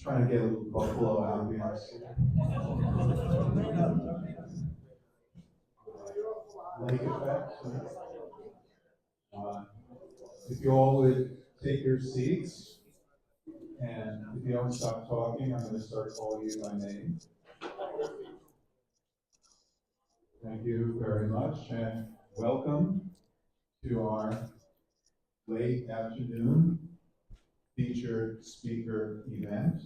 Trying to get a little Buffalo ambiance. Lake effect. If you all would take your seats, and if you don't stop talking, I'm going to start calling you by name. Thank you very much, and welcome to our late afternoon featured speaker event.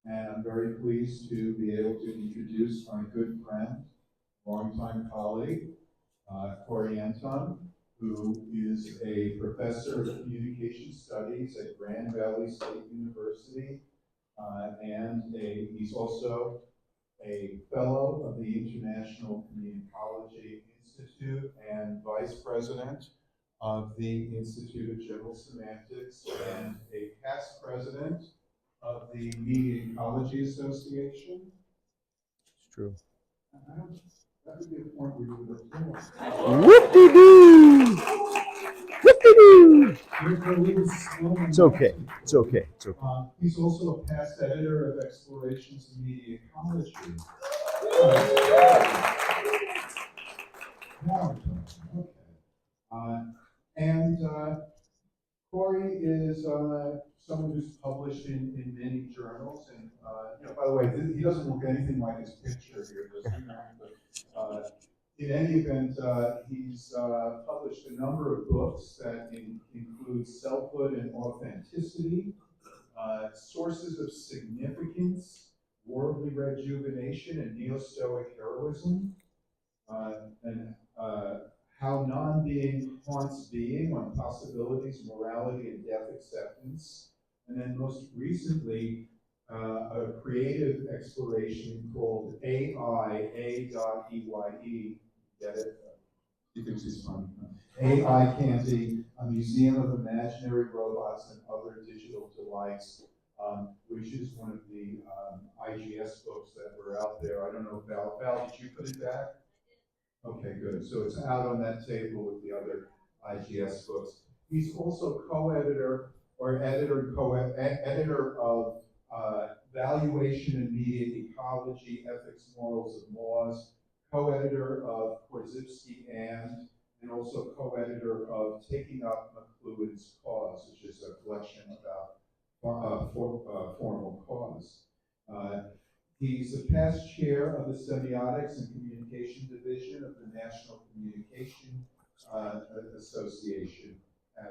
And I'm very pleased to be able to introduce my good friend, longtime colleague, Corey Anton, who is a professor of communication studies at Grand Valley State University, and he's also a fellow of the International Communicology Institute and vice president of the Institute of General Semantics and a past president of the Media Ecology Association. It's true. That would be a point where you would applaud. Whoop-de-doo! Whoop-de-doo! It's okay. It's okay. It's okay. He's also a past editor of Explorations in Media Ecology. And Corey is someone who's published in many journals, and by the way, he doesn't look anything like his picture here, does he? But in any event, he's published a number of books that include Selfhood and Authenticity, Sources of Significance, Worldly Rejuvenation, and Neo-Stoic Heroism, and How Non-Being Haunts Being on Possibilities, Morality, and Death Acceptance. And then most recently, a creative exploration called AI, A.EYE. Get it? You think she's funny. AI Candy, a Museum of Imaginary Robots and Other Digital Delights, which is one of the IGS books that were out there. I don't know, Val, did you put it back? Okay, good. So it's out on that table with the other IGS books. He's also co-editor or editor of Valuation and Media Ecology, Ethics, Morals, and Laws, co-editor of Korzybski and also co-editor of Taking Up McLuhan's Cause, which is a collection about formal cause. He's the past chair of the Semiotics and Communication Division of the National Communication Association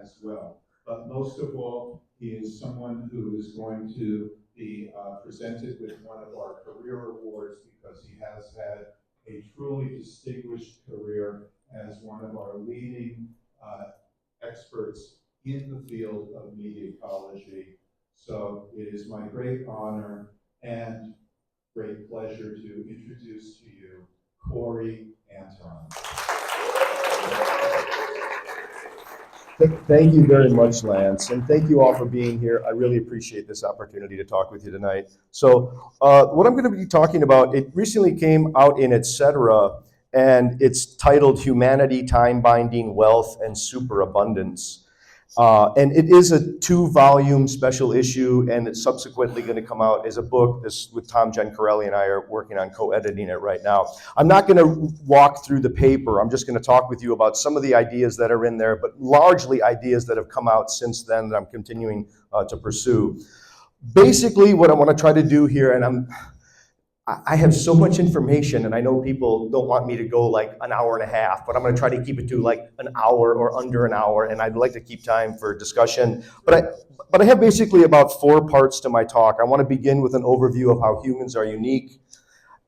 as well. But most of all, he is someone who is going to be presented with one of our career awards because he has had a truly distinguished career as one of our leading experts in the field of media ecology. So it is my great honor and great pleasure to introduce to you Corey Anton. Thank you very much, Lance, and thank you all for being here. I really appreciate this opportunity to talk with you tonight. So what I'm going to be talking about, it recently came out in Etc., and it's titled Humanity, Time Binding, Wealth, and Superabundance. And it is a 2-volume special issue, and it's subsequently going to come out as a book. This with Tom Gencarelli and I are working on co-editing it right now. I'm not going to walk through the paper. I'm just going to talk with you about some of the ideas that are in there, but largely ideas that have come out since then that I'm continuing to pursue. Basically, what I want to try to do here, and I have so much information, and I know people don't want me to go like an hour and a half, but I'm going to try to keep it to like an hour or under an hour, and I'd like to keep time for discussion. But I have basically about 4 parts to my talk. I want to begin with an overview of how humans are unique,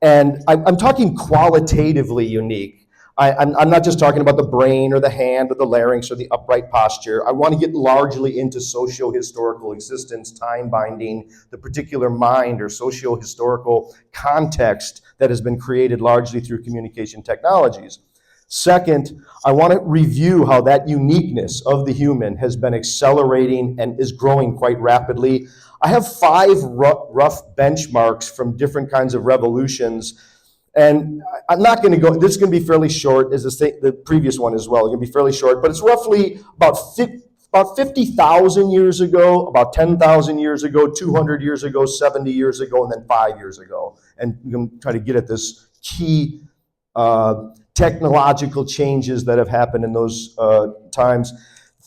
and I'm talking qualitatively unique. I'm not just talking about the brain or the hand or the larynx or the upright posture. I want to get largely into socio-historical existence, time binding, the particular mind or socio-historical context that has been created largely through communication technologies. Second, I want to review how that uniqueness of the human has been accelerating and is growing quite rapidly. I have 5 rough benchmarks from different kinds of revolutions. And I'm not going to go, this is going to be fairly short, as the previous one as well. It's going to be fairly short, but it's roughly about about 50,000 years ago, about 10,000 years ago, 200 years ago, 70 years ago, and then 5 years ago. And we're going to try to get at this key technological changes that have happened in those times.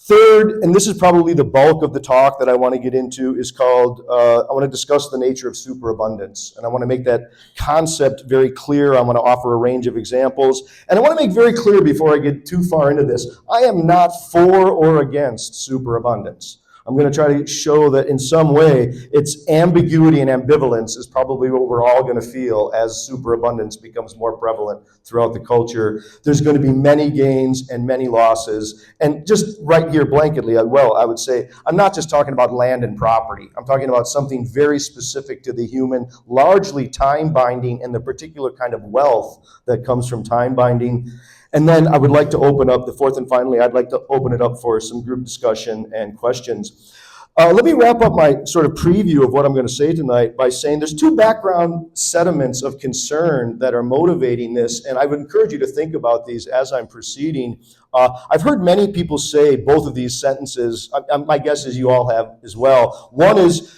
Third, and this is probably the bulk of the talk that I want to get into, is called, I want to discuss the nature of superabundance. And I want to make that concept very clear. I want to offer a range of examples. And I want to make very clear before I get too far into this, I am not for or against superabundance. I'm going to try to show that in some way, its ambiguity and ambivalence is probably what we're all going to feel as superabundance becomes more prevalent throughout the culture. There's going to be many gains and many losses. And just right here blanketly, I would say, I'm not just talking about land and property. I'm talking about something very specific to the human, largely time binding and the particular kind of wealth that comes from time binding. And then I would like to open up, the fourth and finally, I'd like to open it up for some group discussion and questions. Let me wrap up my sort of preview of what I'm going to say tonight by saying there's two background sediments of concern that are motivating this, and I would encourage you to think about these as I'm proceeding. I've heard many people say both of these sentences. My guess is you all have as well. One is,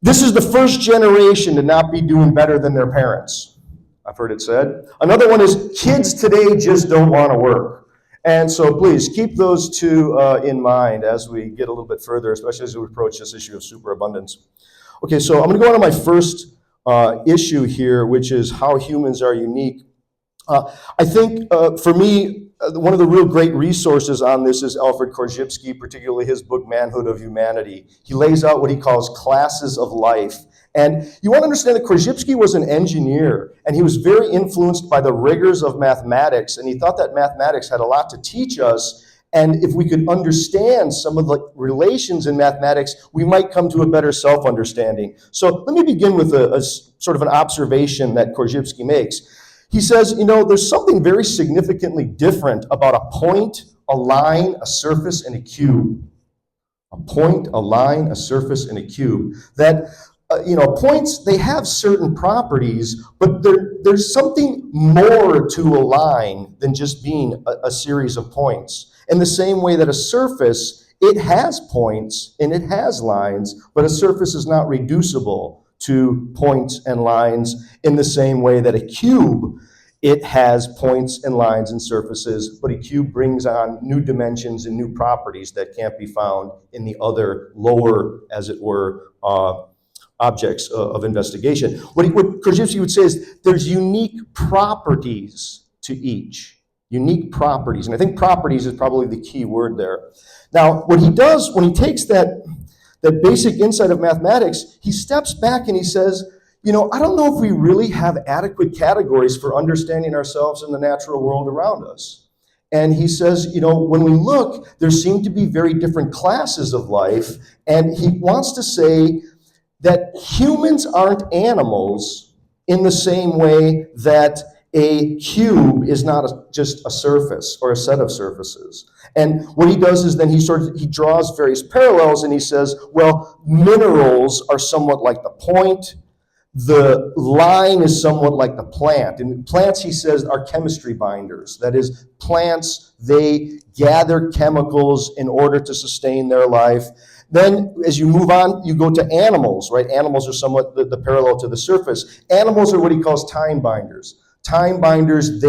this is the first generation to not be doing better than their parents. I've heard it said. Another one is, kids today just don't want to work. And so please keep those two in mind as we get a little bit further, especially as we approach this issue of superabundance. Okay, so I'm going to go on to my first issue here, which is how humans are unique. I think for me, one of the real great resources on this is Alfred Korzybski, particularly his book, Manhood of Humanity. He lays out what he calls classes of life. And you want to understand that Korzybski was an engineer, and he was very influenced by the rigors of mathematics, and he thought that mathematics had a lot to teach us, and if we could understand some of the relations in mathematics, we might come to a better self-understanding. So let me begin with a sort of an observation that Korzybski makes. He says, there's something very significantly different about a point, a line, a surface, and a cube. A point, a line, a surface, and a cube. That points, they have certain properties, but there's something more to a line than just being a series of points. In the same way that a surface, it has points and it has lines, but a surface is not reducible to points and lines in the same way that a cube, it has points and lines and surfaces, but a cube brings on new dimensions and new properties that can't be found in the other lower, as it were, objects of investigation. What Korzybski would say is there's unique properties to each. Unique properties. And I think properties is probably the key word there. Now, what he does when he takes that basic insight of mathematics, he steps back and he says, I don't know if we really have adequate categories for understanding ourselves in the natural world around us. And he says, when we look, there seem to be very different classes of life. And he wants to say that humans aren't animals in the same way that a cube is not just a surface or a set of surfaces. And what he does is then he draws various parallels and he says, well, minerals are somewhat like the point. The line is somewhat like the plant. And plants, he says, are chemistry binders. That is, plants, they gather chemicals in order to sustain their life. Then, as you move on, you go to animals, right? Animals are somewhat the parallel to the surface. Animals are what he calls time binders. Time binders,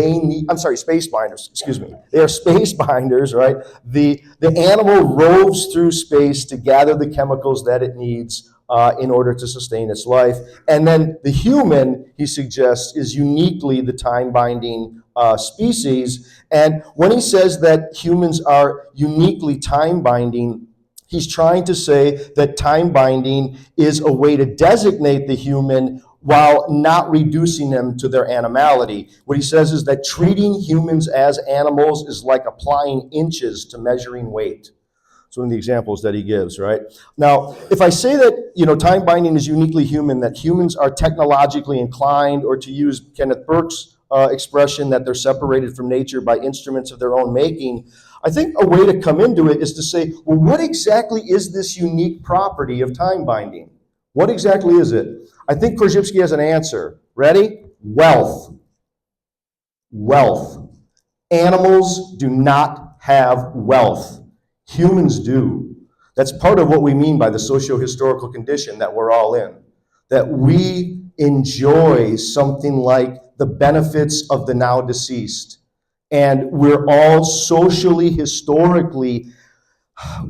space binders, excuse me. They are space binders, right? The animal roves through space to gather the chemicals that it needs in order to sustain its life. And then the human, he suggests, is uniquely the time-binding species. And when he says that humans are uniquely time-binding, he's trying to say that time-binding is a way to designate the human while not reducing them to their animality. What he says is that treating humans as animals is like applying inches to measuring weight. It's one of the examples that he gives, right? Now, if I say that, time binding is uniquely human, that humans are technologically inclined, or to use Kenneth Burke's expression, that they're separated from nature by instruments of their own making, I think a way to come into it is to say, well, what exactly is this unique property of time binding? What exactly is it? I think Korzybski has an answer. Ready? Wealth. Wealth. Animals do not have wealth. Humans do. That's part of what we mean by the socio-historical condition that we're all in. That we enjoy something like the benefits of the now deceased. And we're all socially, historically,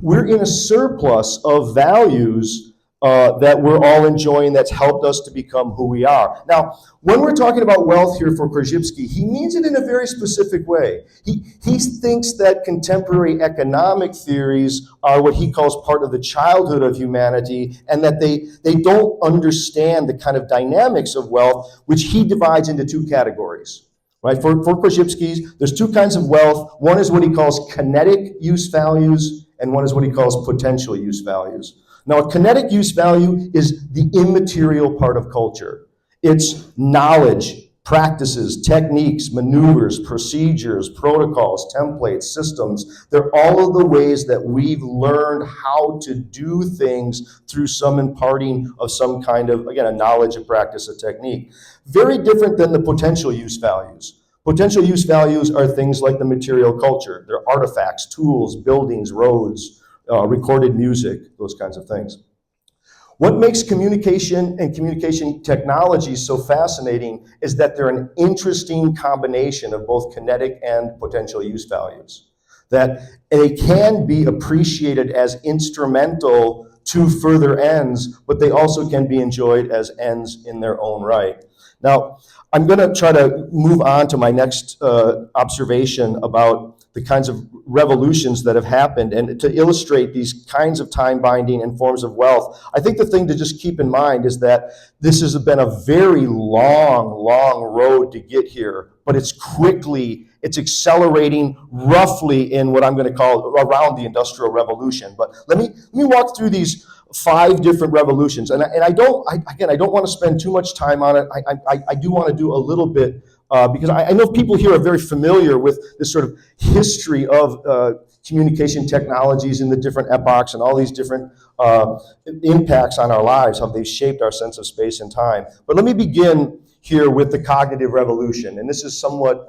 we're in a surplus of values that we're all enjoying that's helped us to become who we are. Now, when we're talking about wealth here for Krzyzewski, he means it in a very specific way. He thinks that contemporary economic theories are what he calls part of the childhood of humanity, and that they don't understand the kind of dynamics of wealth, which he divides into two categories. Right? For Krzyzewski, there's two kinds of wealth. One is what he calls kinetic use values, and one is what he calls potential use values. Now, a kinetic use value is the immaterial part of culture. It's knowledge, practices, techniques, maneuvers, procedures, protocols, templates, systems. They're all of the ways that we've learned how to do things through some imparting of some kind of, again, a knowledge, a practice, a technique. Very different than the potential use values. Potential use values are things like the material culture. They're artifacts, tools, buildings, roads, recorded music, those kinds of things. What makes communication and communication technology so fascinating is that they're an interesting combination of both kinetic and potential use values. That they can be appreciated as instrumental to further ends, but they also can be enjoyed as ends in their own right. Now, I'm going to try to move on to my next observation about the kinds of revolutions that have happened, and to illustrate these kinds of time binding and forms of wealth. I think the thing to just keep in mind is that this has been a very long road to get here, but it's accelerating roughly in what I'm going to call around the Industrial Revolution. But let me walk through these 5 different revolutions, and I don't want to spend too much time on it. I do want to do a little bit because I know people here are very familiar with this sort of history of communication technologies in the different epochs and all these different impacts on our lives, how they've shaped our sense of space and time. But let me begin here with the cognitive revolution, and this is somewhat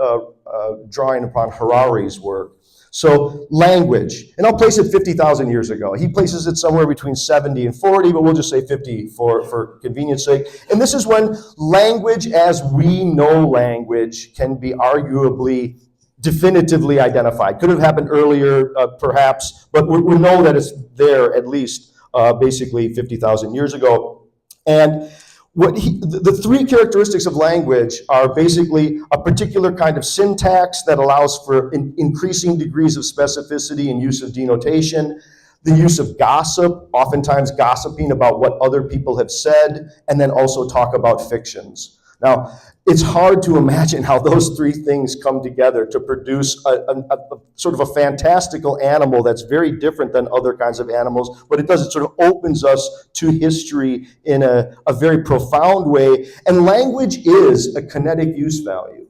drawing upon Harari's work. So language, and I'll place it 50,000 years ago. He places it somewhere between 70 and 40, but we'll just say 50 for convenience sake. And this is when language as we know language can be arguably definitively identified. Could have happened earlier, perhaps, but we know that it's there at least basically 50,000 years ago. And the 3 characteristics of language are basically a particular kind of syntax that allows for increasing degrees of specificity and use of denotation, the use of gossip, oftentimes gossiping about what other people have said, and then also talk about fictions. Now, it's hard to imagine how those 3 things come together to produce a sort of a fantastical animal that's very different than other kinds of animals, but it does. It sort of opens us to history in a very profound way. And language is a kinetic use value.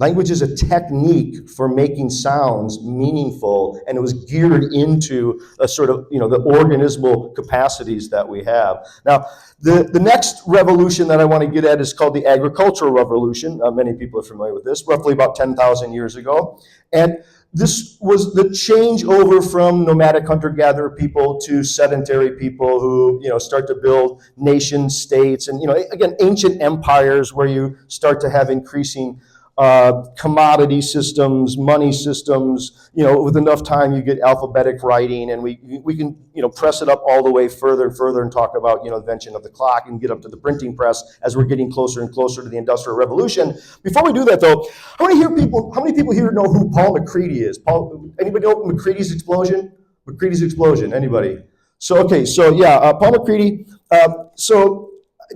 Language is a technique for making sounds meaningful, and it was geared into a sort of, the organismal capacities that we have. Now, the next revolution that I want to get at is called the agricultural revolution. Many people are familiar with this, roughly about 10,000 years ago. And this was the change over from nomadic hunter-gatherer people to sedentary people who, start to build nation states and, again, ancient empires where you start to have increasing commodity systems, money systems. With enough time you get alphabetic writing, and we can press it up all the way further and further and talk about invention of the clock and get up to the printing press as we're getting closer and closer to the Industrial Revolution. Before we do that, though, how many people here know who Paul MacCready is? Anybody know MacCready's explosion? MacCready's explosion. Anybody? Paul MacCready.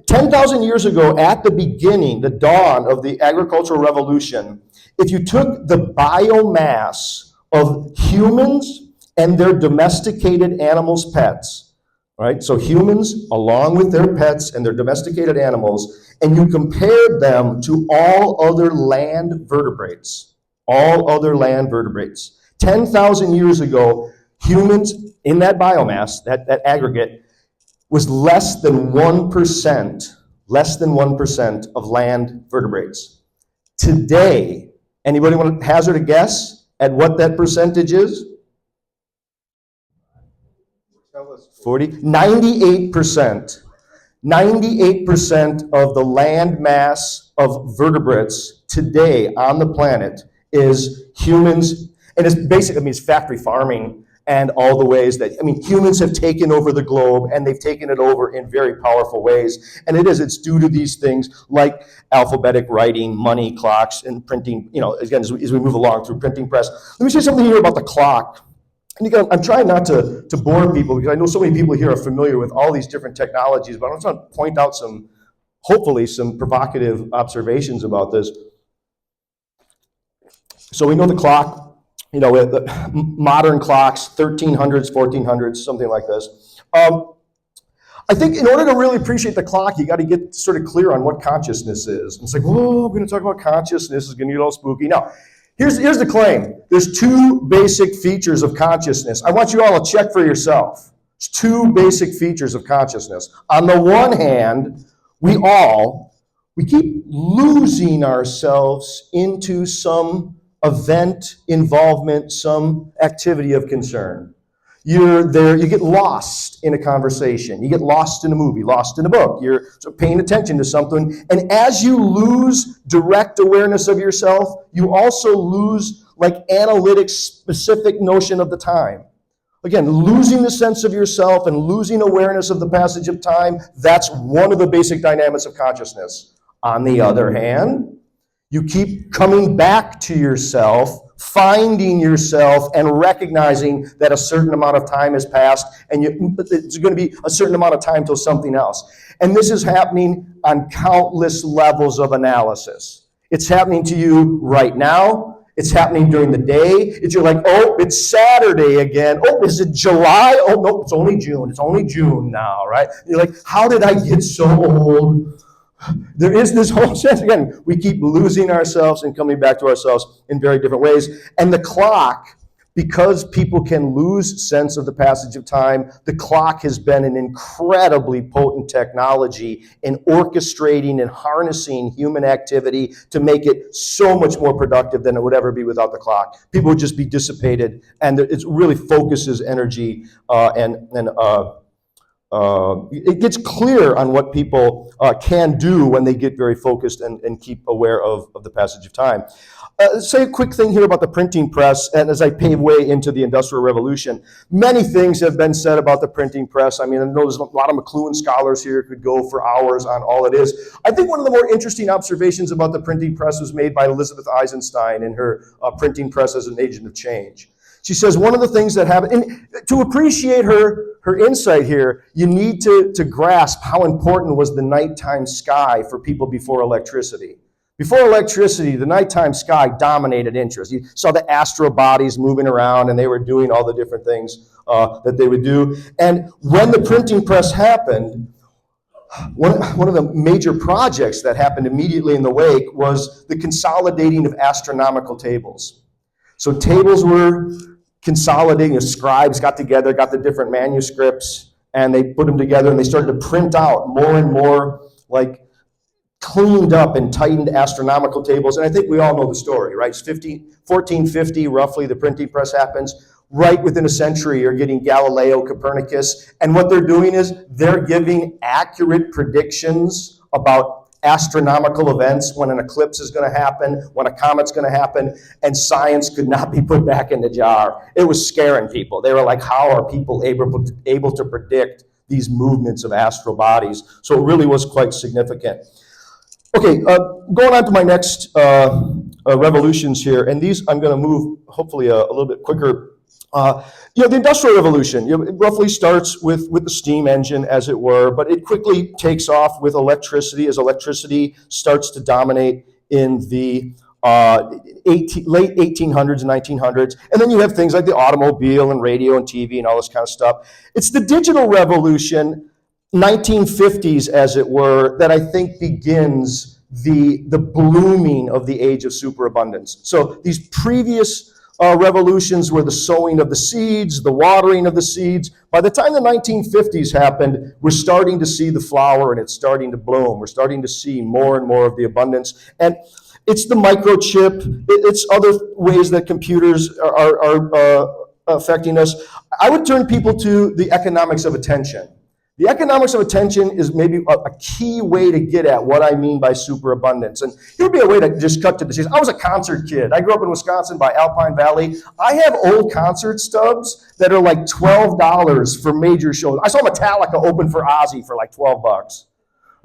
10,000 years ago, at the beginning, the dawn of the agricultural revolution, if you took the biomass of humans and their domesticated animals' pets, right? So humans, along with their pets and their domesticated animals, and you compared them to all other land vertebrates, 10,000 years ago, humans in that biomass, that aggregate, was less than 1% of land vertebrates. Today, anybody want to hazard a guess at what that percentage is? 40, 98%. 98% of the land mass of vertebrates today on the planet is humans, and it's basically, I mean, it's factory farming and all the ways that, I mean, humans have taken over the globe, and they've taken it over in very powerful ways. And it's due to these things like alphabetic writing, money, clocks, and printing, again, as we move along through printing press. Let me say something here about the clock. And again, I'm trying not to bore people, because I know so many people here are familiar with all these different technologies, but I'm trying to point out hopefully some provocative observations about this. So we know the clock, the modern clocks, 1300s, 1400s, something like this. I think in order to really appreciate the clock, you got to get sort of clear on what consciousness is. And it's like, whoa, I'm going to talk about consciousness. It's going to get all spooky. Now, here's the claim. There's two basic features of consciousness. I want you all to check for yourself. There's two basic features of consciousness. On the one hand, we keep losing ourselves into some event, involvement, some activity of concern. You're there, you get lost in a conversation, you get lost in a movie, lost in a book, you're sort of paying attention to something, and as you lose direct awareness of yourself, you also lose like analytic specific notion of the time. Again, losing the sense of yourself and losing awareness of the passage of time, that's one of the basic dynamics of consciousness. On the other hand, you keep coming back to yourself, finding yourself, and recognizing that a certain amount of time has passed, and it's going to be a certain amount of time till something else. And this is happening on countless levels of analysis. It's happening to you right now. It's happening during the day. You're like, oh, it's Saturday again. Oh, is it July? Oh, no, it's only June. It's only June now, right? You're like, how did I get so old? There is this whole sense, again, we keep losing ourselves and coming back to ourselves in very different ways. And the clock, because people can lose sense of the passage of time, the clock has been an incredibly potent technology in orchestrating and harnessing human activity to make it so much more productive than it would ever be without the clock. People would just be dissipated, and it really focuses energy it gets clear on what people can do when they get very focused and keep aware of the passage of time. Say a quick thing here about the printing press, and as I pave way into the Industrial Revolution, many things have been said about the printing press. I mean, I know there's a lot of McLuhan scholars here who could go for hours on all it is. I think one of the more interesting observations about the printing press was made by Elizabeth Eisenstein in her Printing Press as an Agent of Change. She says one of the things that happened, and to appreciate her insight here, you need to grasp how important was the nighttime sky for people before electricity. Before electricity, the nighttime sky dominated interest. You saw the astral bodies moving around, and they were doing all the different things that they would do. And when the printing press happened, one of the major projects that happened immediately in the wake was the consolidating of astronomical tables. So tables were consolidating, scribes got together, got the different manuscripts, and they put them together, and they started to print out more and more like cleaned up and tightened astronomical tables. And I think we all know the story, right? It's 1450, roughly, the printing press happens. Right within a century, you're getting Galileo, Copernicus, and what they're doing is they're giving accurate predictions about astronomical events, when an eclipse is going to happen, when a comet's going to happen, and science could not be put back in the jar. It was scaring people. They were like, how are people able to predict these movements of astral bodies? So it really was quite significant. Okay, going on to my next revolutions here, and these I'm going to move hopefully a little bit quicker. The Industrial Revolution, it roughly starts with the steam engine, as it were, but it quickly takes off with electricity as electricity starts to dominate in the late 1800s and 1900s. And then you have things like the automobile and radio and TV and all this kind of stuff. It's the digital revolution, 1950s, as it were, that I think begins the blooming of the age of superabundance. So these previous revolutions were the sowing of the seeds, the watering of the seeds. By the time the 1950s happened, we're starting to see the flower and it's starting to bloom. We're starting to see more and more of the abundance. And it's the microchip. It's other ways that computers are affecting us, I would turn people to the economics of attention. The economics of attention is maybe a key way to get at what I mean by superabundance. And here would be a way to just cut to the chase. I was a concert kid. I grew up in Wisconsin by Alpine Valley. I have old concert stubs that are like $12 for major shows. I saw Metallica open for Ozzy for like $12.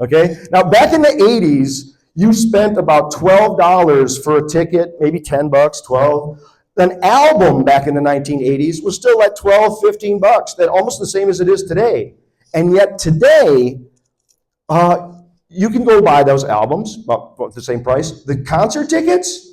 Okay? Now, back in the 80s, you spent about $12 for a ticket, maybe $10, 12. An album back in the 1980s was still like 12, $15. That's almost the same as it is today. And yet today, you can go buy those albums about the same price. The concert tickets,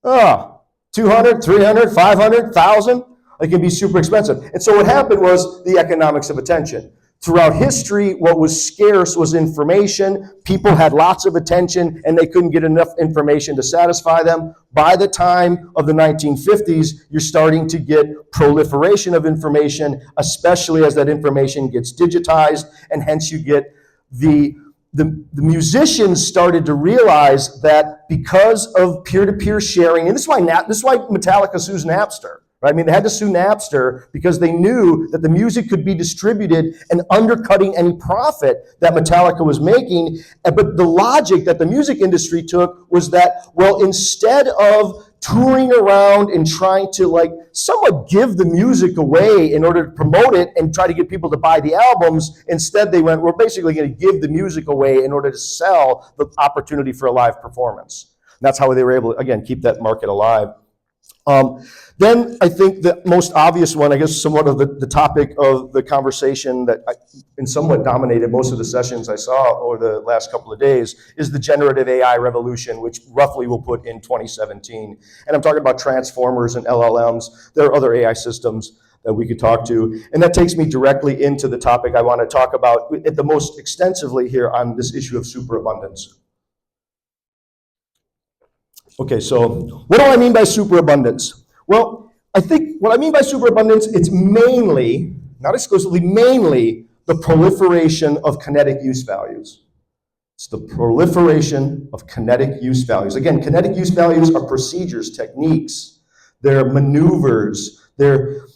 200, 300, 500, 1,000. It can be super expensive. And so what happened was the economics of attention. Throughout history, what was scarce was information. People had lots of attention, and they couldn't get enough information to satisfy them. By the time of the 1950s, you're starting to get proliferation of information, especially as that information gets digitized, and hence you get the musicians started to realize that because of peer-to-peer sharing, and this is why Metallica sues Napster. Right? I mean, they had to sue Napster because they knew that the music could be distributed and undercutting any profit that Metallica was making. But the logic that the music industry took was that, well, instead of touring around and trying to like somewhat give the music away in order to promote it and try to get people to buy the albums, instead they went, we're basically going to give the music away in order to sell the opportunity for a live performance. And that's how they were able to, again, keep that market alive. Then I think the most obvious one, I guess somewhat of the topic of the conversation that somewhat dominated most of the sessions I saw over the last couple of days is the generative AI revolution, which roughly we'll put in 2017. And I'm talking about transformers and LLMs. There are other AI systems that we could talk to. And that takes me directly into the topic I want to talk about at the most extensively here on this issue of superabundance. Okay, so what do I mean by superabundance? Well, I think what I mean by superabundance, it's mainly, not exclusively, mainly the proliferation of kinetic use values. It's the proliferation of kinetic use values. Again, kinetic use values are procedures, techniques, they're maneuvers, they're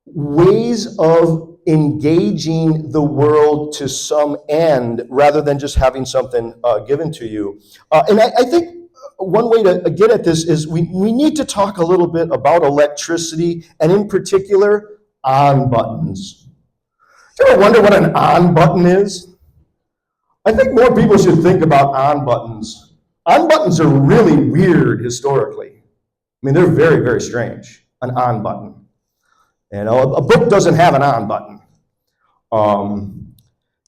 ways of engaging the world to some end rather than just having something given to you. And I think one way to get at this is we need to talk a little bit about electricity, and in particular, on buttons. Do you ever wonder what an on button is? I think more people should think about on buttons. On buttons are really weird historically. I mean, they're very, very strange, an on button. You know, a book doesn't have an on button.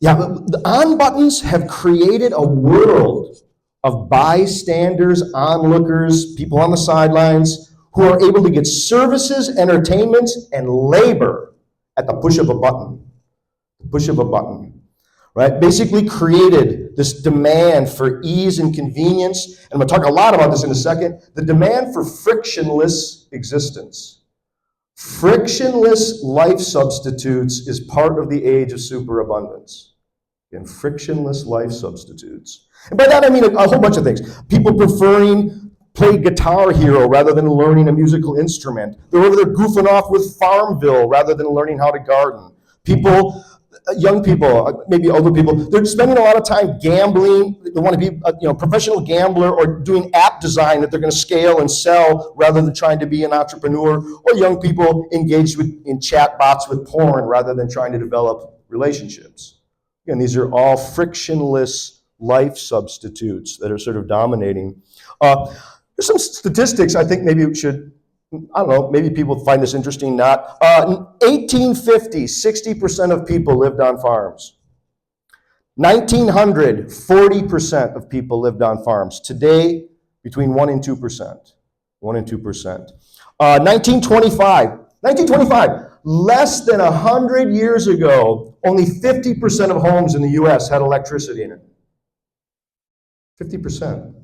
The on buttons have created a world of bystanders, onlookers, people on the sidelines who are able to get services, entertainment, and labor at the push of a button. The push of a button, right? Basically created this demand for ease and convenience, and I'm going to talk a lot about this in a second, the demand for frictionless existence. Frictionless life substitutes is part of the age of superabundance. Again, frictionless life substitutes. And by that I mean a whole bunch of things. People preferring play Guitar Hero rather than learning a musical instrument. They're over there goofing off with Farmville rather than learning how to garden. People, young people, maybe older people, they're spending a lot of time gambling. They want to be a professional gambler or doing app design that they're going to scale and sell rather than trying to be an entrepreneur. Or young people engaged in chat bots with porn rather than trying to develop relationships. Again, these are all frictionless life substitutes that are sort of dominating. There's some statistics I think maybe we should, I don't know, maybe people find this interesting, not. In 1850, 60% of people lived on farms. 1900, 40% of people lived on farms. Today, between 1% and 2%. 1% and 2%. 1925, less than 100 years ago, only 50% of homes in the US had electricity in it. 50%.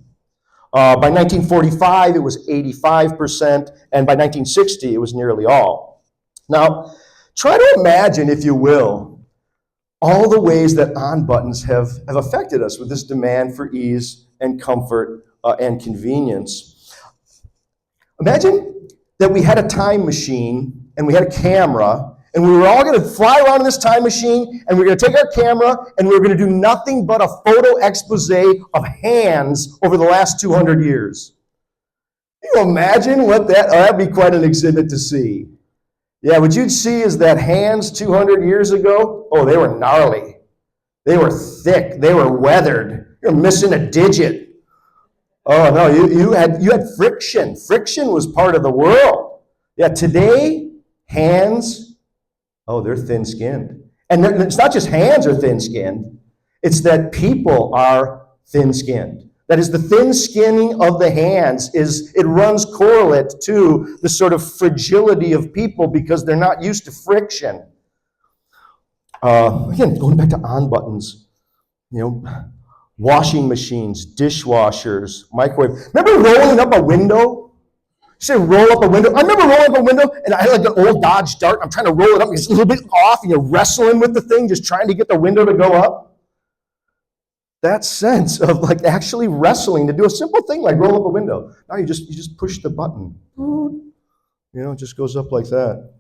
By 1945, it was 85%, and by 1960, it was nearly all. Now, try to imagine, if you will, all the ways that on buttons have affected us with this demand for ease and comfort and convenience. Imagine that we had a time machine and we had a camera, and we were all going to fly around in this time machine, and we were going to take our camera, and we were going to do nothing but a photo expose of hands over the last 200 years. Can you imagine what that'd be quite an exhibit to see. Yeah, what you'd see is that hands 200 years ago, oh, they were gnarly. They were thick. They were weathered. You're missing a digit. Oh, no, you had friction. Friction was part of the world. Yeah, today, hands, oh, they're thin-skinned. And it's not just hands are thin-skinned. It's that people are thin-skinned. That is, the thin skinning of the hands it runs correlate to the sort of fragility of people because they're not used to friction. Again, going back to on buttons, washing machines, dishwashers, microwave. Remember rolling up a window? You say roll up a window. I remember rolling up a window, and I had like an old Dodge Dart. I'm trying to roll it up. It's a little bit off, and you're wrestling with the thing, just trying to get the window to go up. That sense of like actually wrestling to do a simple thing like roll up a window. Now you just push the button. It just goes up like that.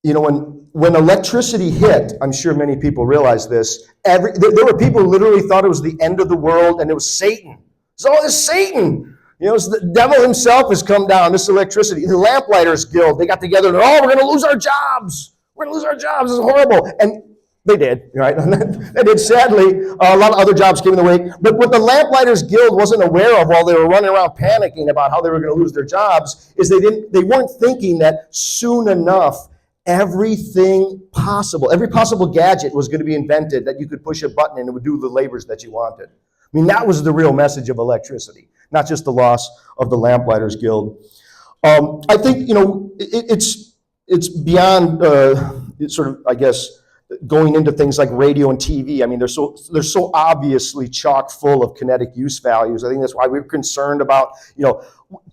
When electricity hit, I'm sure many people realize this. There were people who literally thought it was the end of the world and it was Satan. So it's Satan. It's the devil himself has come down. This electricity. The Lamplighters Guild, they got together and we're going to lose our jobs. We're going to lose our jobs. This is horrible. And they did, right? They did, sadly. A lot of other jobs came in the wake. But what the Lamplighters Guild wasn't aware of while they were running around panicking about how they were going to lose their jobs is they weren't thinking that soon enough, every possible gadget was going to be invented that you could push a button and it would do the labors that you wanted. I mean, that was the real message of electricity, not just the loss of the Lamplighters Guild. I think, it's beyond sort of, I guess, going into things like radio and TV. I mean, they're so obviously chock full of kinetic use values. I think that's why we're concerned about,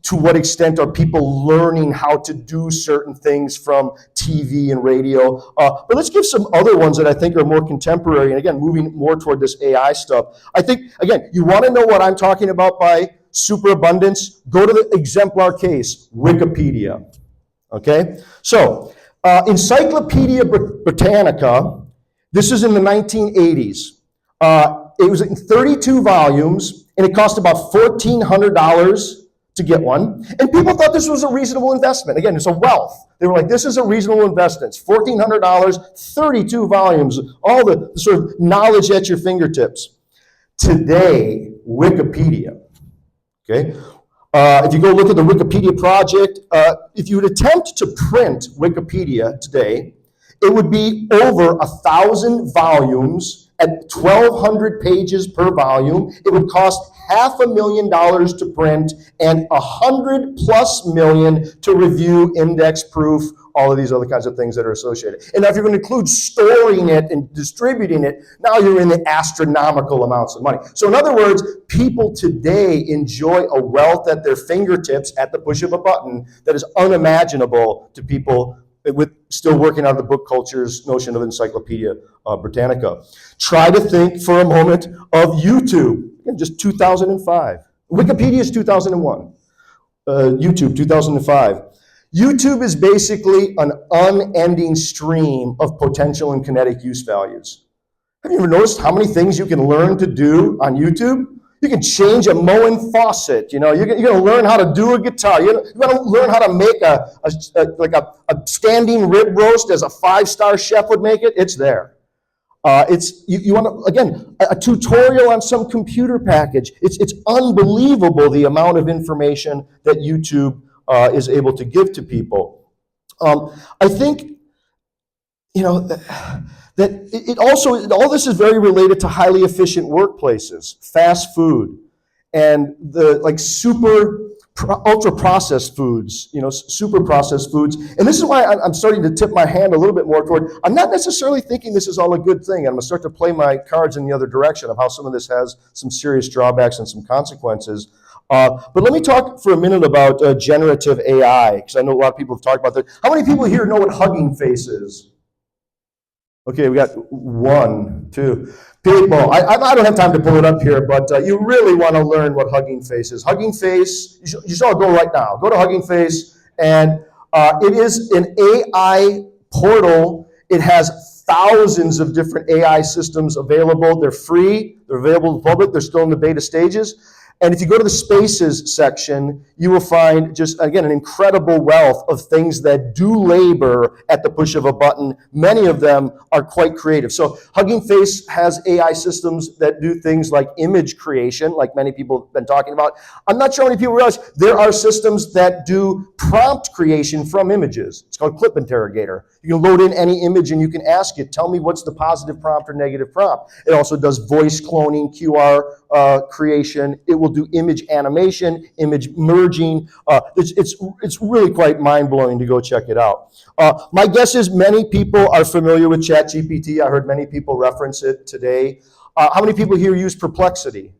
to what extent are people learning how to do certain things from TV and radio. But let's give some other ones that I think are more contemporary. And again, moving more toward this AI stuff. I think, again, you want to know what I'm talking about by superabundance? Go to the exemplar case, Wikipedia. Okay? So, Encyclopedia Britannica, this is in the 1980s. It was in 32 volumes, and it cost about $1,400 to get one. And people thought this was a reasonable investment. Again, it's a wealth. They were like, this is a reasonable investment. It's $1,400, 32 volumes, all the sort of knowledge at your fingertips. Today, Wikipedia, okay? If you go look at the Wikipedia project, if you would attempt to print Wikipedia today, it would be over 1,000 volumes at 1,200 pages per volume. It would cost $500,000 to print and $100+ million to review, index proof, all of these other kinds of things that are associated. And now if you're going to include storing it and distributing it, now you're in the astronomical amounts of money. So in other words, people today enjoy a wealth at their fingertips at the push of a button that is unimaginable to people with still working out of the book culture's notion of Encyclopedia Britannica. Try to think for a moment of YouTube. Again, just 2005. Wikipedia is 2001. YouTube, 2005. YouTube is basically an unending stream of potential and kinetic use values. Have you ever noticed how many things you can learn to do on YouTube? You can change a Moen faucet. You're going to learn how to do a guitar. You're going to learn how to make a standing rib roast as a 5-star chef would make it. It's there. You want to, again, a tutorial on some computer package. It's unbelievable the amount of information that YouTube is able to give to people. I think, that it also, all this is very related to highly efficient workplaces, fast food, and the ultra processed foods, super processed foods. And this is why I'm starting to tip my hand a little bit more toward, I'm not necessarily thinking this is all a good thing. I'm going to start to play my cards in the other direction of how some of this has some serious drawbacks and some consequences. But let me talk for a minute about generative AI, because I know a lot of people have talked about that. How many people here know what Hugging Face is? Okay, we got 1, 2. People, I don't have time to pull it up here, but you really want to learn what Hugging Face is. Hugging Face, you should all go right now. Go to Hugging Face, and it is an AI portal. It has thousands of different AI systems available. They're free. They're available to the public. They're still in the beta stages. And if you go to the spaces section, you will find just, again, an incredible wealth of things that do labor at the push of a button. Many of them are quite creative. So Hugging Face has AI systems that do things like image creation, like many people have been talking about. I'm not sure how many people realize there are systems that do prompt creation from images. It's called Clip Interrogator. You can load in any image and you can ask it, tell me what's the positive prompt or negative prompt. It also does voice cloning, QR creation. It will do image animation, image merging. It's really quite mind-blowing to go check it out. My guess is many people are familiar with ChatGPT. I heard many people reference it today. How many people here use Perplexity?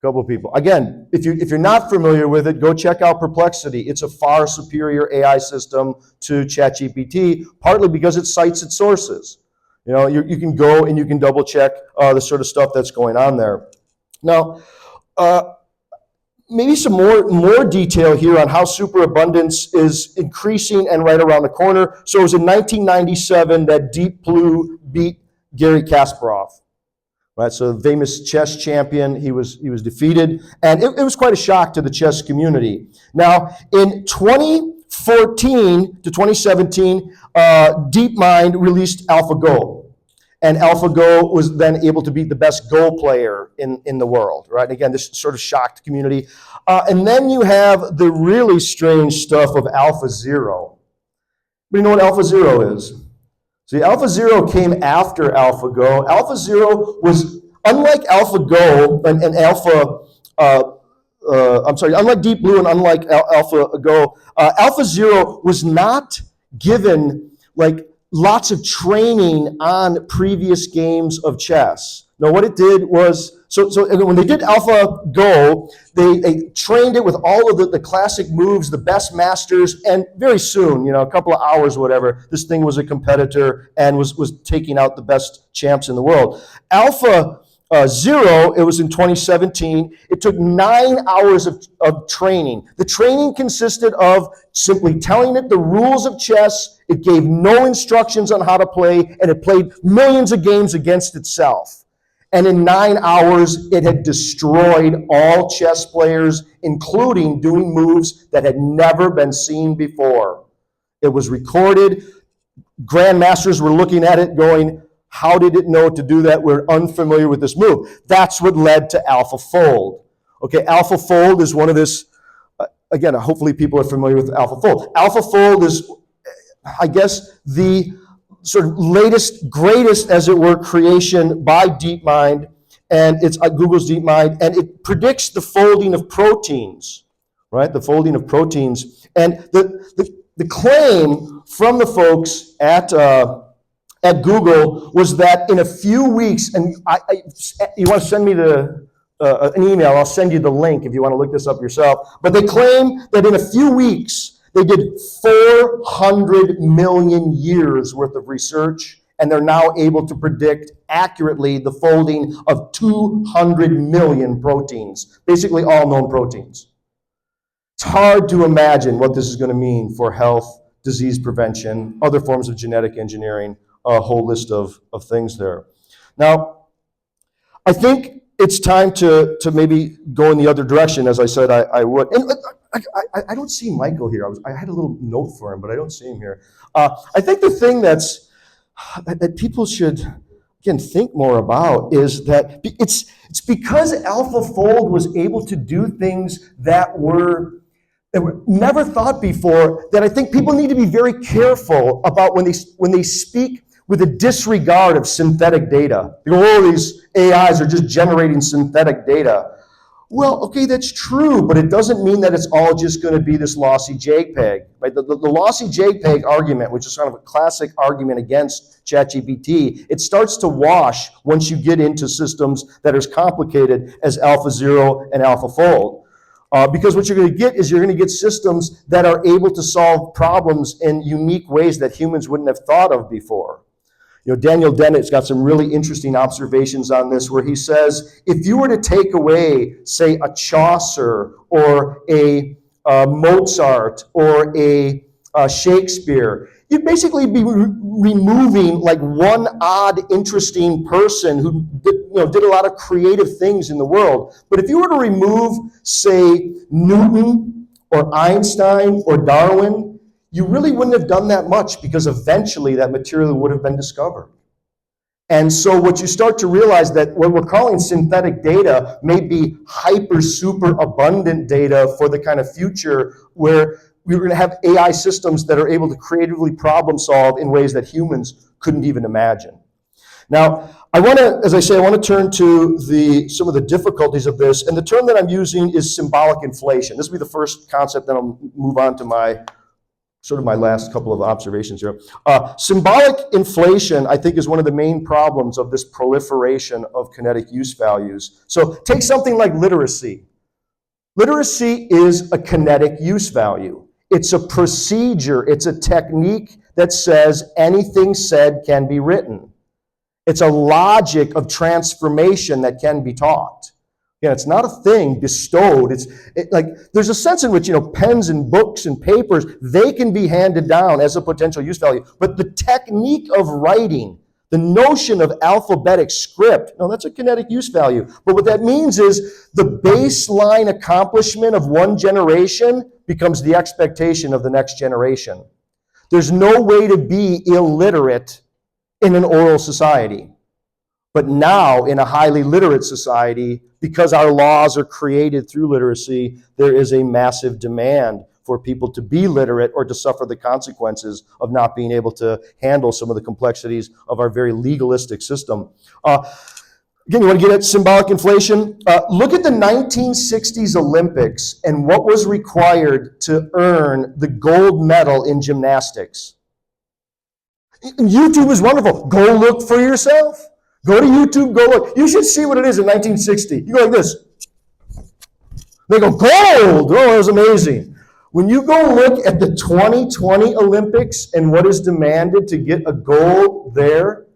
A couple of people. Again, if you're not familiar with it, go check out Perplexity. It's a far superior AI system to ChatGPT, partly because it cites its sources. You know, you can go and you can double check the sort of stuff that's going on there. Now, maybe some more detail here on how superabundance is increasing and right around the corner. So it was in 1997 that Deep Blue beat Garry Kasparov. Right, so the famous chess champion, he was defeated, and it was quite a shock to the chess community. Now, in 2014 to 2017, DeepMind released AlphaGo, and AlphaGo was then able to beat the best Go player in the world. Right, and again, this sort of shocked the community. And then you have the really strange stuff of AlphaZero. We know what AlphaZero is. See, AlphaZero came after AlphaGo. AlphaZero was, unlike AlphaGo and unlike Deep Blue and unlike AlphaGo, AlphaZero was not given like lots of training on previous games of chess. No, what it did was, so when they did AlphaGo, they trained it with all of the classic moves, the best masters, and very soon, you know, a couple of hours, whatever, this thing was a competitor and was taking out the best champs in the world. AlphaZero, it was in 2017. It took 9 hours of training. The training consisted of simply telling it the rules of chess. It gave no instructions on how to play, and it played millions of games against itself. And in 9 hours, it had destroyed all chess players, including doing moves that had never been seen before. It was recorded. Grandmasters were looking at it going, how did it know to do that? We're unfamiliar with this move. That's what led to AlphaFold. Okay, AlphaFold is one of this, again, hopefully people are familiar with AlphaFold. AlphaFold is, I guess, the sort of latest, greatest, as it were, creation by DeepMind, and it's Google's DeepMind, and it predicts the folding of proteins, right? The folding of proteins. And the claim from the folks at Google was that in a few weeks, and you want to send me an email, I'll send you the link if you want to look this up yourself, but they claim that in a few weeks, they did 400 million years worth of research, and they're now able to predict accurately the folding of 200 million proteins, basically all known proteins. It's hard to imagine what this is going to mean for health, disease prevention, other forms of genetic engineering, a whole list of things there. Now, I think it's time to maybe go in the other direction, as I said I would. And I don't see Michael here. I had a little note for him, but I don't see him here. I think the thing that people should, again, think more about is that it's because AlphaFold was able to do things that were never thought before, that I think people need to be very careful about when they speak with a disregard of synthetic data. They go, oh, these AIs are just generating synthetic data. Well, okay, that's true, but it doesn't mean that it's all just going to be this lossy JPEG. Right? The lossy JPEG argument, which is kind of a classic argument against ChatGPT, it starts to wash once you get into systems that are as complicated as AlphaZero and AlphaFold. Because what you're going to get is you're going to get systems that are able to solve problems in unique ways that humans wouldn't have thought of before. Daniel Dennett's got some really interesting observations on this where he says, if you were to take away, say, a Chaucer or a Mozart or a Shakespeare, you'd basically be removing like one odd, interesting person who did a lot of creative things in the world. But if you were to remove, say, Newton or Einstein or Darwin, you really wouldn't have done that much because eventually that material would have been discovered. And so what you start to realize that what we're calling synthetic data may be hyper, super abundant data for the kind of future where we're going to have AI systems that are able to creatively problem solve in ways that humans couldn't even imagine. Now, I want to turn to some of the difficulties of this, and the term that I'm using is symbolic inflation. This will be the first concept, then I'll move on to my last couple of observations here. Symbolic inflation, I think, is one of the main problems of this proliferation of kinetic use values. So take something like literacy. Literacy is a kinetic use value. It's a procedure, it's a technique that says anything said can be written. It's a logic of transformation that can be taught. It's not a thing bestowed. There's a sense in which, pens and books and papers, they can be handed down as a potential use value. But the technique of writing, the notion of alphabetic script, no, that's a kinetic use value. But what that means is the baseline accomplishment of one generation becomes the expectation of the next generation. There's no way to be illiterate in an oral society. But now, in a highly literate society, because our laws are created through literacy, there is a massive demand for people to be literate or to suffer the consequences of not being able to handle some of the complexities of our very legalistic system. Again, you want to get at symbolic inflation? Look at the 1960s Olympics and what was required to earn the gold medal in gymnastics. YouTube is wonderful. Go look for yourself. Go to YouTube, go look. You should see what it is in 1960. You go like this. They go, gold! Oh, that was amazing. When you go look at the 2020 Olympics and what is demanded to get a gold there,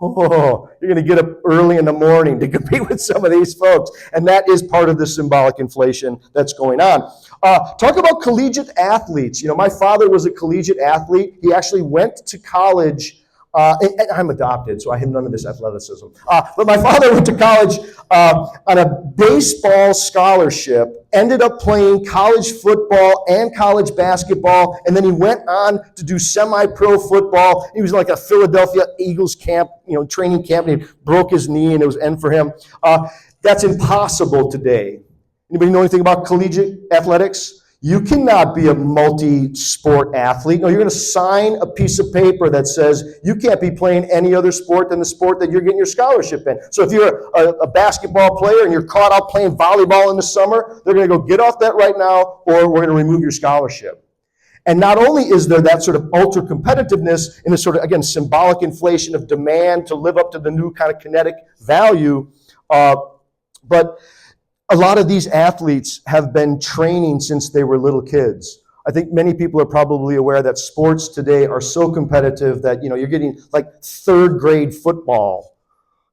you're going to get up early in the morning to compete with some of these folks. And that is part of the symbolic inflation that's going on. Talk about collegiate athletes. My father was a collegiate athlete. He actually went to college. And I'm adopted, so I have none of this athleticism. But my father went to college on a baseball scholarship, ended up playing college football and college basketball, and then he went on to do semi-pro football. He was like a Philadelphia Eagles camp, training camp, and he broke his knee, and it was end for him. That's impossible today. Anybody know anything about collegiate athletics? You cannot be a multi-sport athlete. No, you're going to sign a piece of paper that says you can't be playing any other sport than the sport that you're getting your scholarship in. So if you're a basketball player and you're caught out playing volleyball in the summer, they're going to go, get off that right now, or we're going to remove your scholarship. And not only is there that sort of ultra competitiveness in a sort of, again, symbolic inflation of demand to live up to the new kind of kinetic value, but a lot of these athletes have been training since they were little kids. I think many people are probably aware that sports today are so competitive that, you're getting like third grade football.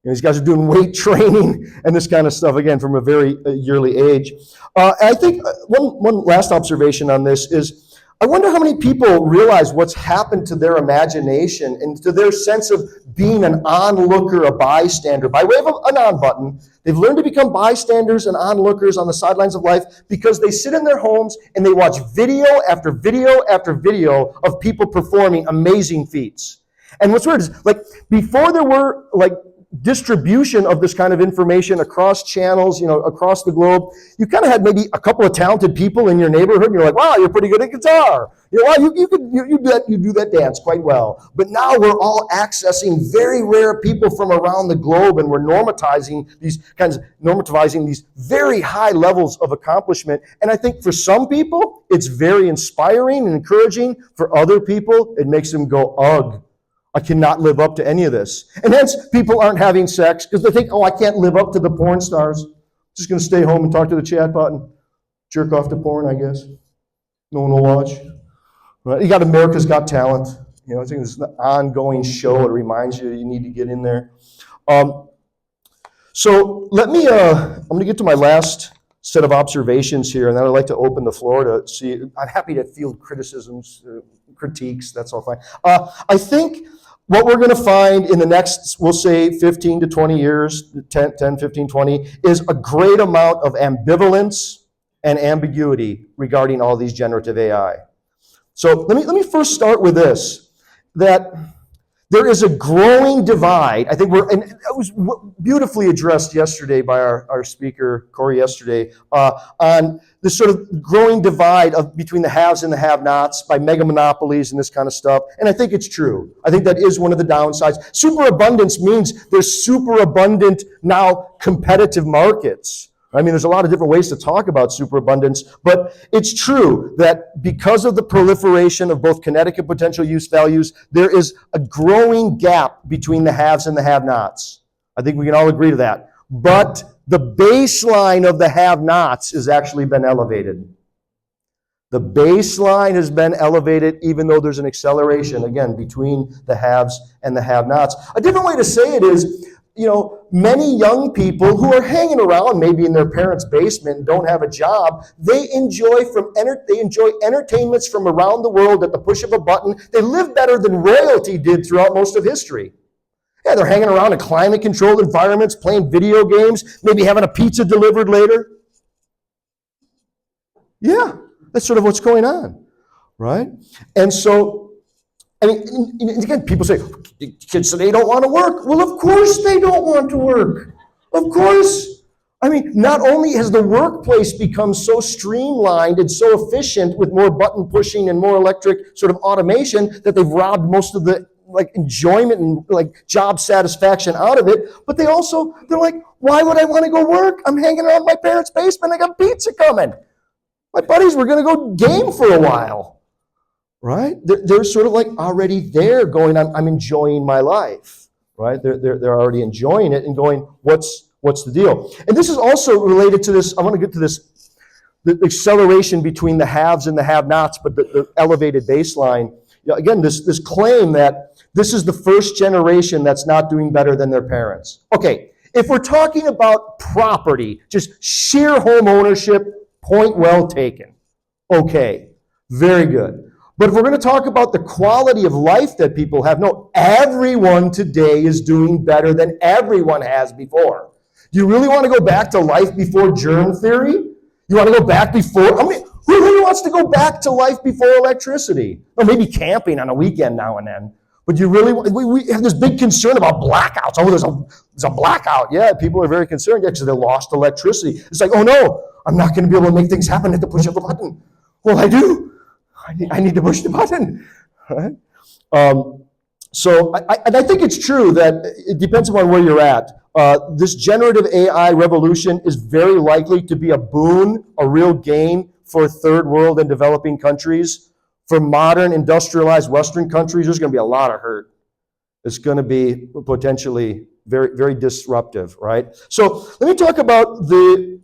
These guys are doing weight training and this kind of stuff, again, from a very early age. And I think one last observation on this is, I wonder how many people realize what's happened to their imagination and to their sense of being an onlooker, a bystander. By way of an on button, they've learned to become bystanders and onlookers on the sidelines of life because they sit in their homes and they watch video after video after video of people performing amazing feats. And what's weird is, before there were, distribution of this kind of information across channels, across the globe, you kind of had maybe a couple of talented people in your neighborhood, and you're like, wow, you're pretty good at guitar. Wow, you do that dance quite well. But now we're all accessing very rare people from around the globe, and we're normativizing these very high levels of accomplishment. And I think for some people, it's very inspiring and encouraging. For other people, it makes them go, ugh. I cannot live up to any of this. And hence, people aren't having sex because they think, I can't live up to the porn stars. Just going to stay home and talk to the chat bot and jerk off to porn, I guess. No one will watch. Right? You got America's Got Talent. I think it's an ongoing show. It reminds you need to get in there. So let me, I'm going to get to my last set of observations here, and then I'd like to open the floor to see. I'm happy to field criticisms, critiques, that's all fine. I think what we're going to find in the next, we'll say 15 to 20 years, 10, 15, 20, is a great amount of ambivalence and ambiguity regarding all these generative AI. So let me first start with this, that there is a growing divide. I think and it was beautifully addressed yesterday by our speaker, Corey, yesterday, on this sort of growing divide between the haves and the have-nots by mega monopolies and this kind of stuff. And I think it's true. I think that is one of the downsides. Superabundance means there's superabundant now competitive markets. I mean, there's a lot of different ways to talk about superabundance, but it's true that because of the proliferation of both kinetic and potential use values, there is a growing gap between the haves and the have-nots. I think we can all agree to that. But the baseline of the have-nots has actually been elevated. The baseline has been elevated even though there's an acceleration, again, between the haves and the have-nots. A different way to say it is, many young people who are hanging around maybe in their parents' basement and don't have a job, they enjoy entertainments from around the world at the push of a button. They live better than royalty did throughout most of history. Yeah, they're hanging around in climate-controlled environments, playing video games, maybe having a pizza delivered later. Yeah, that's sort of what's going on, right? And so, again, people say, kids today don't want to work. Well, of course they don't want to work. Of course. Not only has the workplace become so streamlined and so efficient with more button pushing and more electric sort of automation that they've robbed most of the enjoyment and job satisfaction out of it, but they're like, why would I want to go work? I'm hanging around my parents' basement. I got pizza coming. My buddies were going to go game for a while. Right? They're sort of already there going, I'm enjoying my life, right? They're already enjoying it and going, what's the deal? And this is also related to this, I want to get to this, the acceleration between the haves and the have-nots, but the elevated baseline. Again, this claim that this is the first generation that's not doing better than their parents. Okay, if we're talking about property, just sheer home ownership, point well taken. Okay, very good. But if we're going to talk about the quality of life that people have, no, everyone today is doing better than everyone has before. Do you really want to go back to life before germ theory? You want to go back before? Who really wants to go back to life before electricity? Well, maybe camping on a weekend now and then. But you really, we have this big concern about blackouts. Oh, there's a blackout. Yeah, people are very concerned because they lost electricity. It's like, oh no, I'm not going to be able to make things happen at the push of a button. Well, I do. I need to push the button, right? So I think it's true that it depends upon where you're at. This generative AI revolution is very likely to be a boon, a real gain for third world and developing countries. For modern industrialized Western countries, there's going to be a lot of hurt. It's going to be potentially very, very disruptive, right? So let me talk about the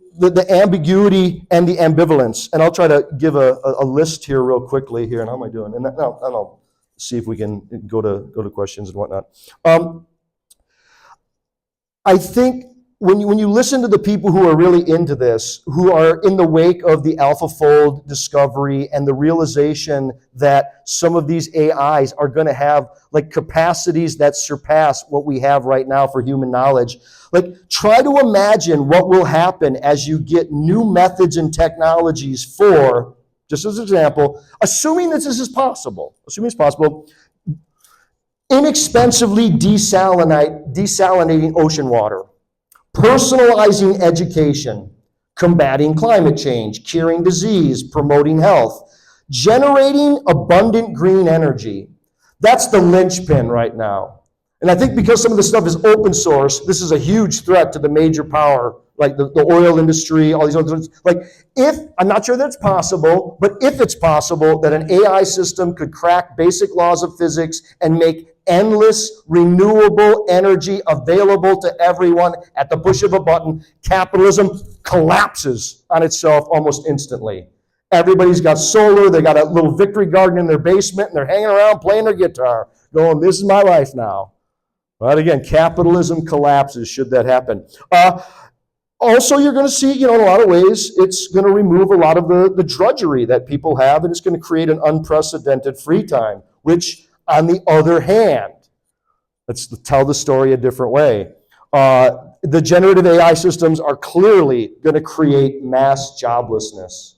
ambiguity and the ambivalence, and I'll try to give a list here real quickly here. And how am I doing? And I'll see if we can go to questions and whatnot. I think when you listen to the people who are really into this, who are in the wake of the AlphaFold discovery and the realization that some of these AIs are going to have capacities that surpass what we have right now for human knowledge. Try to imagine what will happen as you get new methods and technologies for, just as an example, assuming that this is possible, inexpensively desalinating ocean water, personalizing education, combating climate change, curing disease, promoting health, generating abundant green energy. That's the linchpin right now. And I think because some of this stuff is open source, this is a huge threat to the major power, like the oil industry, all these other things. I'm not sure that's possible, but if it's possible that an AI system could crack basic laws of physics and make endless renewable energy available to everyone at the push of a button, capitalism collapses on itself almost instantly. Everybody's got solar, they got a little victory garden in their basement, and they're hanging around playing their guitar, going, this is my life now. But again, capitalism collapses should that happen. Also, you're going to see, in a lot of ways, it's going to remove a lot of the drudgery that people have, and it's going to create an unprecedented free time, which, on the other hand, let's tell the story a different way. The generative AI systems are clearly going to create mass joblessness.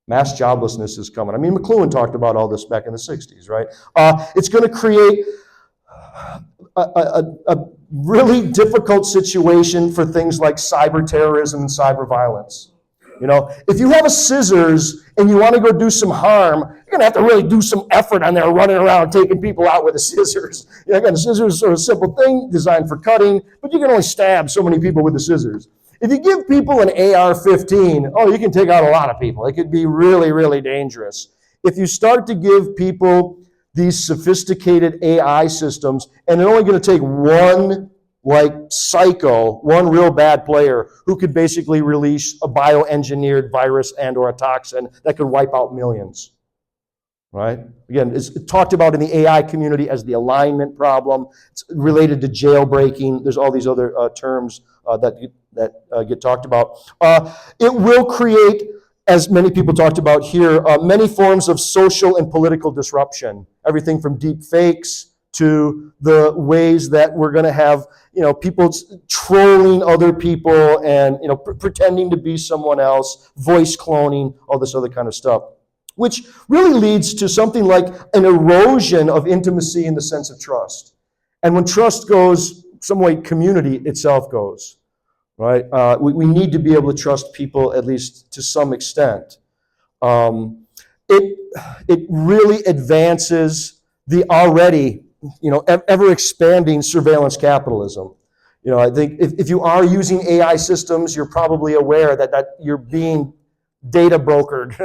Mass joblessness is coming. I mean, McLuhan talked about all this back in the 60s, right? It's going to create a really difficult situation for things like cyber terrorism and cyber violence. If you have a scissors and you want to go do some harm, you're going to have to really do some effort on there running around taking people out with the scissors. Again, the scissors are a simple thing designed for cutting, but you can only stab so many people with the scissors. If you give people an AR-15, you can take out a lot of people. It could be really, really dangerous. If you start to give people these sophisticated AI systems, and they're only going to take one psycho, one real bad player who could basically release a bioengineered virus and or a toxin that could wipe out millions, right? Again, it's talked about in the AI community as the alignment problem. It's related to jailbreaking. There's all these other terms that get talked about. It will create, as many people talked about here, many forms of social and political disruption. Everything from deep fakes to the ways that we're going to have, people trolling other people and, pretending to be someone else, voice cloning, all this other kind of stuff, which really leads to something like an erosion of intimacy in the sense of trust. And when trust goes, some way community itself goes, right? We need to be able to trust people, at least to some extent. It really advances the already, ever expanding surveillance capitalism. I think if you are using AI systems, you're probably aware that you're being data brokered.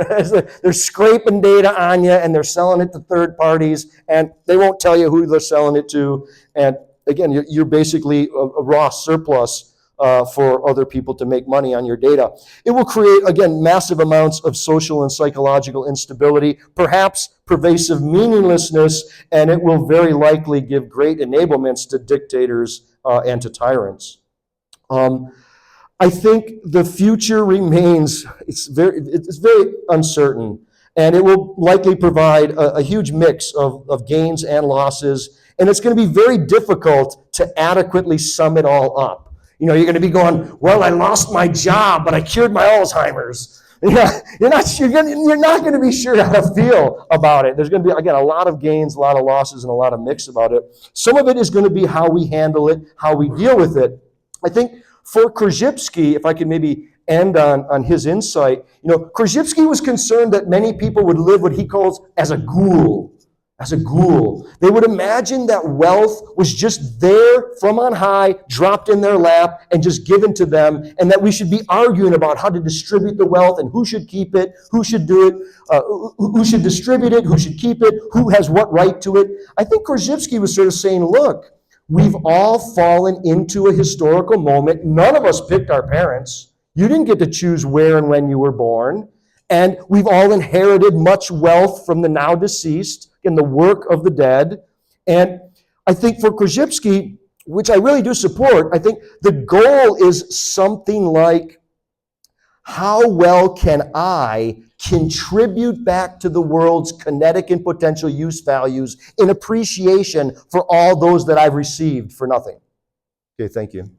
They're scraping data on you and they're selling it to third parties, and they won't tell you who they're selling it to. And again, you're basically a raw surplus for other people to make money on your data. It will create, again, massive amounts of social and psychological instability, perhaps pervasive meaninglessness, and it will very likely give great enablements to dictators and to tyrants. I think the future remains, it's very uncertain, and it will likely provide a huge mix of gains and losses, and it's going to be very difficult to adequately sum it all up. You're going to be going, well, I lost my job, but I cured my Alzheimer's. You're not going to be sure how to feel about it. There's going to be, again, a lot of gains, a lot of losses, and a lot of mix about it. Some of it is going to be how we handle it, how we deal with it. I think for Krzyzewski, if I could maybe end on his insight, Krzyzewski was concerned that many people would live what he calls as a ghoul. As a ghoul. They would imagine that wealth was just there from on high, dropped in their lap, and just given to them, and that we should be arguing about how to distribute the wealth and who should keep it, who should do it, who should distribute it, who should keep it, who has what right to it. I think Krzyzewski was sort of saying, look, we've all fallen into a historical moment. None of us picked our parents. You didn't get to choose where and when you were born. And we've all inherited much wealth from the now deceased in the work of the dead. And I think for Krzyzewski, which I really do support, I think the goal is something like, how well can I contribute back to the world's kinetic and potential use values in appreciation for all those that I've received for nothing? Okay, thank you.